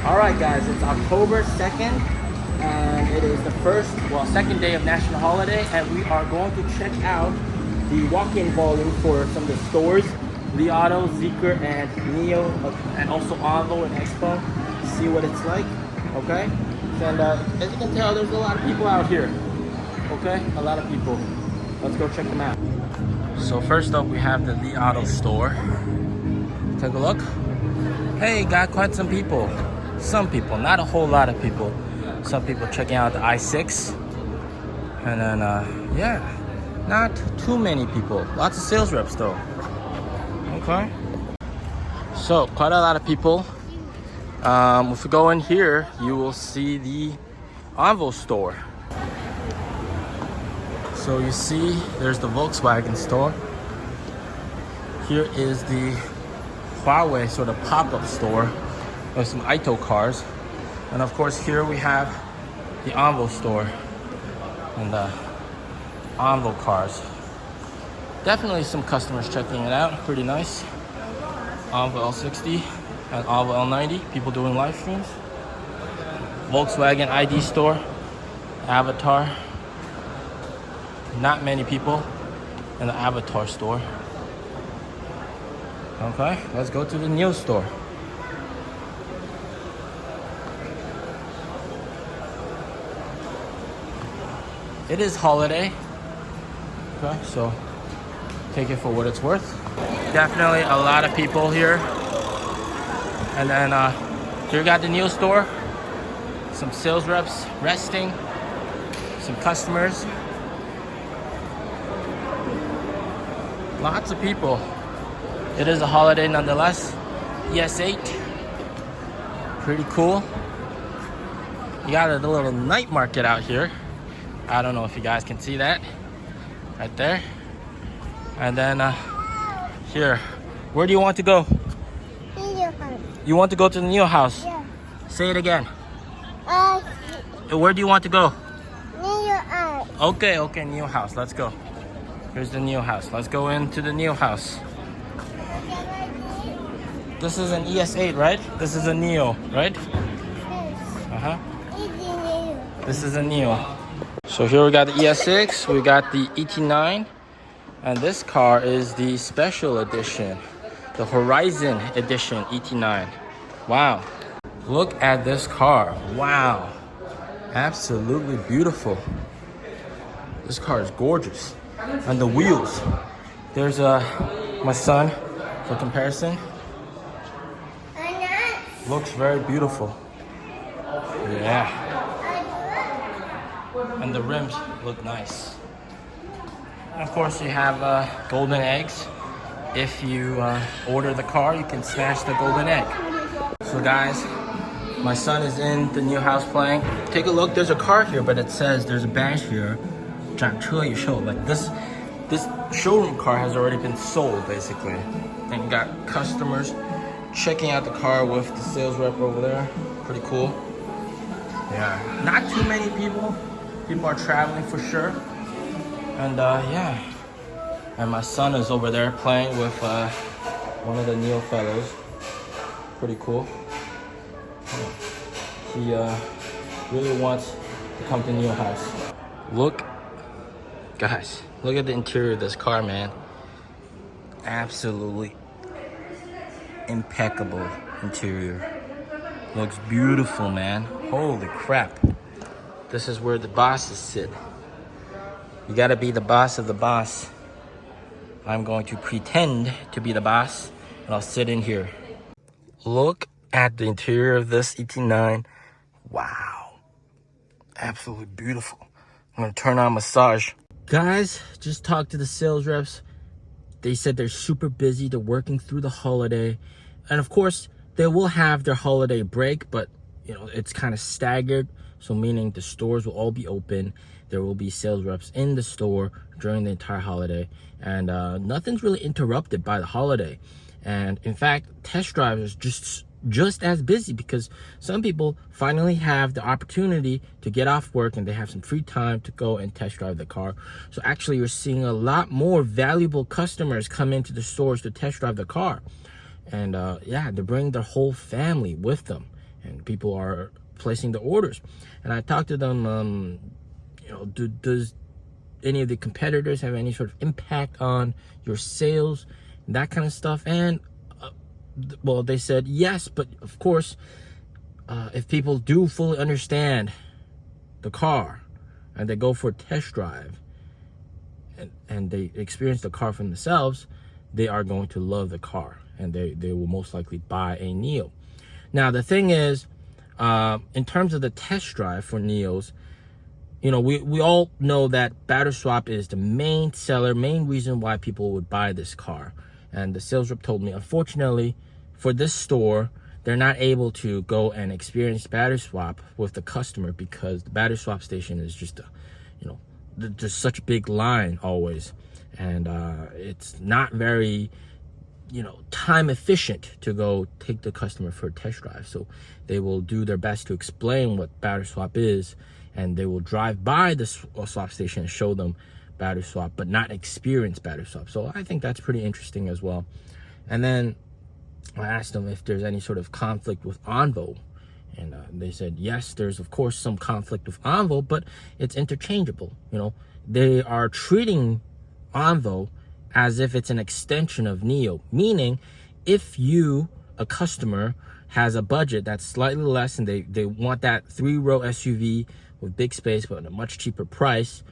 All right, guys, it's October 2nd, and it is the second day of national holiday, and we are going to check out the walk-in volume for some of the stores, Li Auto, Zeekr, and Nio, and also Onvo and Expo, see what it's like, okay? And as you can tell, there's a lot of people out here, okay? A lot of people. Let's go check them out. So first up, we have the Li Auto store. Take a look. Hey, got quite some people. Some people, not a whole lot of people. Some people checking out the i6. And then, yeah, not too many people. Lots of sales reps though. Okay. So, quite a lot of people. If we go in here, you will see the Onvo store. So you see, there's the Volkswagen store. Here is the Huawei sort of pop-up store with some Ito cars. And of course, here we have the Onvo store and the Onvo cars. Definitely some customers checking it out, pretty nice. Onvo L60 and Onvo L90, people doing live streams. Volkswagen ID store, Avatr. Not many people in the Avatr store. Okay, let's go to the Nio store. It is holiday. Okay, so take it for what it's worth. Definitely a lot of people here. And then here we got the Nio store. Some sales reps resting. Some customers. Lots of people. It is a holiday nonetheless. ES8. Pretty cool. You got a little night market out here. I don't know if you guys can see that. Right there. And then here. Where do you want to go? Nio House. You want to go to the Nio House? Yeah. Say it again. Where do you want to go? Nio House. Okay, Nio House. Let's go. Here's the Nio House. Let's go into the Nio House. This is an ES8, right? This is a Nio, right? Uh-huh. This is a Nio. So here we got the ES6, we got the ET9, and this car is the special edition, the Horizon edition ET9. Wow. Look at this car. Wow. Absolutely beautiful. This car is gorgeous. And the wheels. There's my son for comparison. Looks very beautiful. Yeah. And the rims look nice. And of course, you have golden eggs. If you order the car, you can smash the golden egg. So guys, my son is in the Nio House playing. Take a look, there's a car here, but it says there's a badge here. 展车已售. Like this showroom car has already been sold basically. And you got customers checking out the car with the sales rep over there. Pretty cool. Yeah, not too many people. People are traveling for sure. And yeah. And my son is over there playing with one of the Nio fellows. Pretty cool. He really wants to come to Nio House. Guys, look at the interior of this car, man. Absolutely impeccable interior. Looks beautiful, man. Holy crap. This is where the bosses sit. You gotta be the boss of the boss. I'm going to pretend to be the boss, and I'll sit in here. Look at the interior of this ET9. Wow. Absolutely beautiful. I'm gonna turn on massage. Guys, just talked to the sales reps. They said they're super busy. They're working through the holiday. And of course, they will have their holiday break, but you know, it's kind of staggered. So meaning the stores will all be open. There will be sales reps in the store during the entire holiday. And nothing's really interrupted by the holiday. And in fact, test drives are just as busy because some people finally have the opportunity to get off work and they have some free time to go and test drive the car. So actually you're seeing a lot more valuable customers come into the stores to test drive the car. And yeah, they bring their whole family with them. and people are placing the orders. And I talked to them, you know, does any of the competitors have any sort of impact on your sales, that kind of stuff? And well, they said yes, but of course, if people do fully understand the car and they go for a test drive and they experience the car for themselves, they are going to love the car, and they will most likely buy a Nio. Now, the thing is, in terms of the test drive for Nios, you know, we all know that battery swap is the main seller, main reason why people would buy this car. And the sales rep told me, unfortunately, for this store, they're not able to go and experience battery swap with the customer because the battery swap station is just you know, there's such a big line always, and it's not very, you know, time efficient to go take the customer for a test drive. So they will do their best to explain what battery swap is, and they will drive by the swap station and show them battery swap, but not experience battery swap. So I think that's pretty interesting as well. And then I asked them if there's any sort of conflict with Onvo, and they said yes, there's of course some conflict with Onvo, but it's interchangeable. You know, they are treating Onvo as if it's an extension of Nio, meaning if you, a customer, has a budget that's slightly less and they want that 3-row SUV with big space but at a much cheaper price,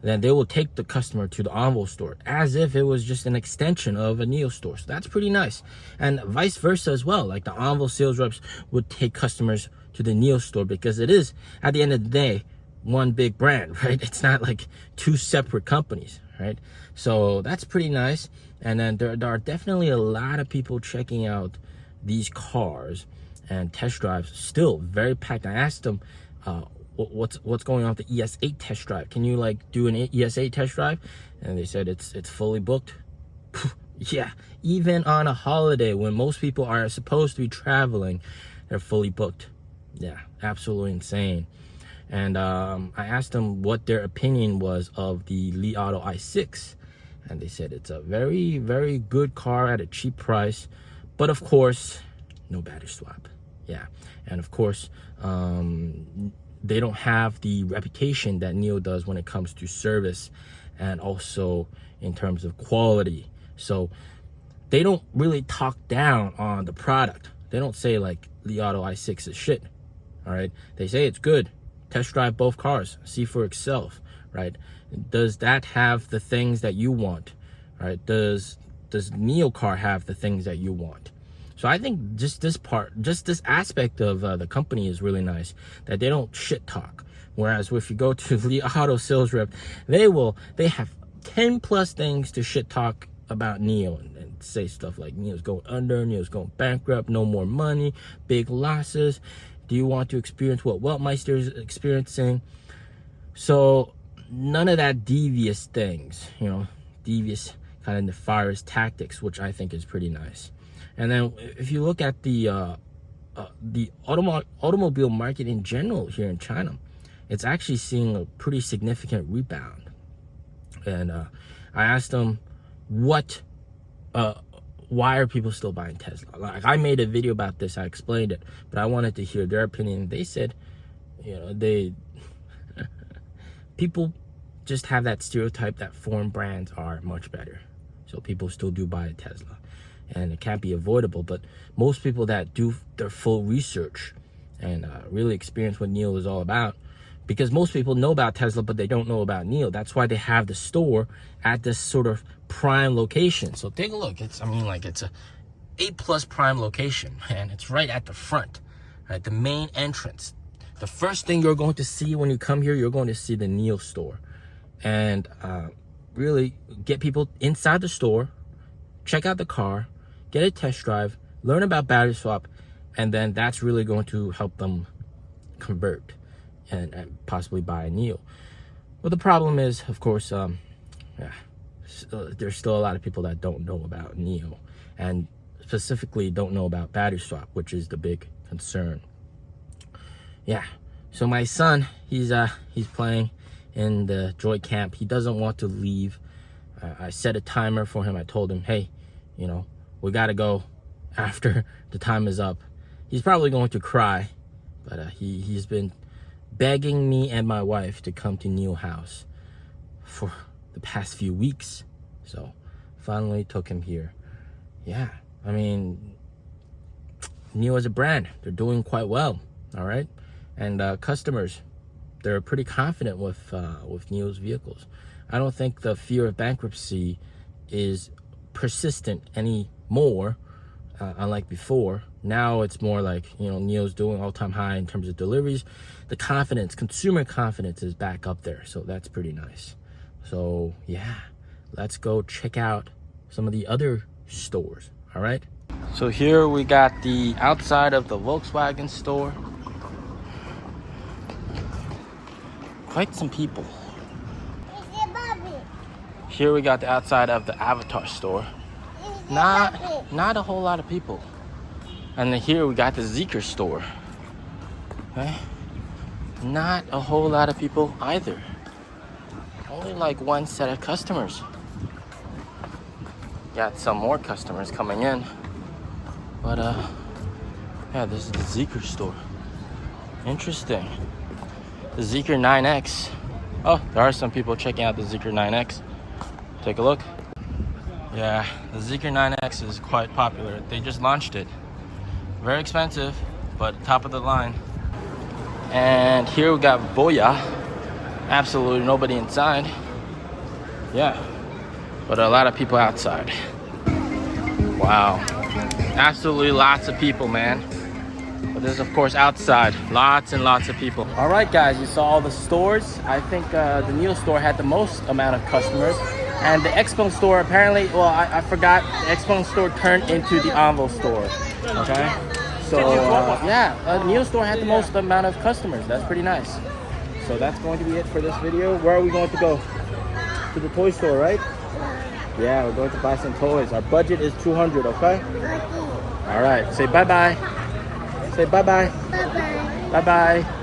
then they will take the customer to the Onvo store as if it was just an extension of a Nio store. So that's pretty nice. And vice versa as well. Like the Onvo sales reps would take customers to the Nio store because it is, at the end of the day, one big brand, right? It's not like two separate companies, right? So that's pretty nice. And then there are definitely a lot of people checking out these cars, and test drives still very packed. I asked them, what's going on with the ES8 test drive? Can you like do an ES8 test drive? And they said it's fully booked. Yeah, even on a holiday when most people are supposed to be traveling, they're fully booked. Yeah, absolutely insane. And I asked them what their opinion was of the Li Auto i6, and they said it's a very, very good car at a cheap price, but of course, no battery swap. Yeah, and of course, they don't have the reputation that Nio does when it comes to service and also in terms of quality. So they don't really talk down on the product. They don't say like Li Auto i6 is shit. All right, they say it's good. Test drive both cars, see for itself, right? Does that have the things that you want, right? Does Nio car have the things that you want? So I think just this part, just this aspect of the company is really nice, that they don't shit talk. Whereas if you go to Li Auto sales rep, they have 10 plus things to shit talk about Nio and say stuff like Nio's going under, Nio's going bankrupt, no more money, big losses. Do you want to experience what Weltmeister is experiencing? So none of that devious things, you know, devious kind of nefarious tactics, which I think is pretty nice. And then if you look at the automobile market in general here in China, it's actually seeing a pretty significant rebound. And I asked them why are people still buying Tesla? Like, I made a video about this, I explained it, but I wanted to hear their opinion. They said, you know, people just have that stereotype that foreign brands are much better. So people still do buy a Tesla, and it can't be avoidable. But most people that do their full research and really experience what Nio is all about, because most people know about Tesla, but they don't know about Nio. That's why they have the store at this sort of prime location. So take a look. It's a A+ prime location, man. It's right at the front, right? The main entrance. The first thing you're going to see when you come here, you're going to see the Nio store. And really get people inside the store, check out the car, get a test drive, learn about battery swap, and then that's really going to help them convert and possibly buy a Nio. Well, the problem is, of course, there's still a lot of people that don't know about Nio, and specifically don't know about battery swap, which is the big concern. Yeah, so my son, he's playing in the Joy Camp. He doesn't want to leave. I set a timer for him. I told him, hey, you know, we gotta go after the time is up. He's probably going to cry, But he's been begging me and my wife to come to Nio House for the past few weeks. So finally took him here. Yeah, I mean, Nio is a brand. They're doing quite well, all right? And customers, they're pretty confident with Nio's vehicles. I don't think the fear of bankruptcy is persistent anymore, unlike before. Now it's more like, you know, Nio's doing all-time high in terms of deliveries. The confidence, consumer confidence is back up there, so that's pretty nice. So yeah, let's go check out some of the other stores, all right? So here we got the outside of the Volkswagen store. Quite some people. Here we got the outside of the Avatr store. Not a whole lot of people. And then here we got the Zeekr store. Okay? Not a whole lot of people either. Only like one set of customers. Got some more customers coming in. But yeah, this is the Zeekr store. Interesting. The Zeekr 9X. Oh, there are some people checking out the Zeekr 9X. Take a look. Yeah, the Zeekr 9X is quite popular. They just launched it. Very expensive, but top of the line. And here we got Voya. Absolutely nobody inside. Yeah, but a lot of people outside. Wow, absolutely lots of people, man. But this is of course outside, lots and lots of people. All right guys, you saw all the stores. I think the Nio store had the most amount of customers. And the Expo store apparently, well, I forgot, the Expo store turned into the Onvo store, okay? So yeah, Nio store had the most amount of customers. That's pretty nice. So that's going to be it for this video. Where are we going to go? To the toy store, right? Yeah, we're going to buy some toys. Our budget is $200, okay? All right, say bye-bye. Say bye-bye. Bye-bye. Bye-bye.